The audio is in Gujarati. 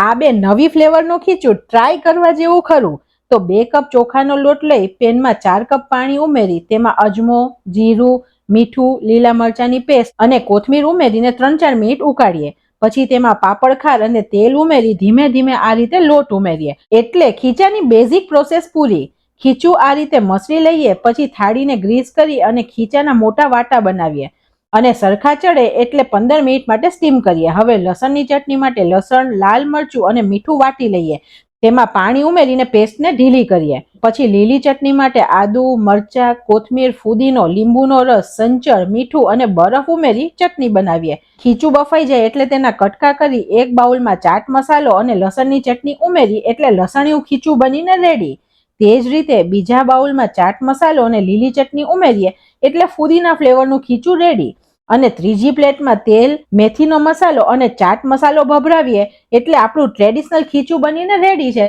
આ બે નવી ફ્લેવરનું ખીચું ટ્રાય કરવા જેવું ખરું. તો 2 કપ ચોખાનો લોટ લઈ પેનમાં 4 કપ પાણી ઉમેરી તેમાં અજમો, જીરું, મીઠું, લીલા મરચાની પેસ્ટ અને કોથમીર ઉમેરીને 3-4 મિનિટ ઉકાળીએ. પછી તેમાં પાપડ ખાર અને તેલ ઉમેરી ધીમે ધીમે આ રીતે લોટ ઉમેરીએ. એટલે ખીચાની બેઝિક પ્રોસેસ પૂરી. ખીચું આ રીતે મસળી લઈએ પછી થાળીને ગ્રીસ કરી અને ખીચાના મોટા વાટા બનાવીએ અને સરખા ચડે એટલે 15 મિનિટ માટે સ્ટીમ કરીએ. હવે લસણની ચટણી માટે લસણ, લાલ મરચું અને મીઠું વાટી લઈએ. તેમાં પાણી ઉમેરીને પેસ્ટને ઢીલી કરીએ. પછી લીલી ચટણી માટે આદુ, મરચા, કોથમીર, ફુદીનો, લીંબુનો રસ, સંચળ, મીઠું અને બરફ ઉમેરી ચટણી બનાવીએ. ખીચું બફાઈ જાય એટલે તેના કટકા કરી એક બાઉલમાં ચાટ મસાલો અને લસણની ચટણી ઉમેરી એટલે લસણિયું ખીચું બનીને રેડી. તે જ રીતે બીજા બાઉલમાં ચાટ મસાલો અને લીલી ચટણી ઉમેરીએ એટલે ફુદીના ફ્લેવરનું ખીચું રેડી. અને ત્રીજી પ્લેટમાં તેલ, મેથીનો મસાલો અને ચાટ મસાલો ભભરાવીએ એટલે આપણું ટ્રેડિશનલ ખીચું બનીને રેડી છે.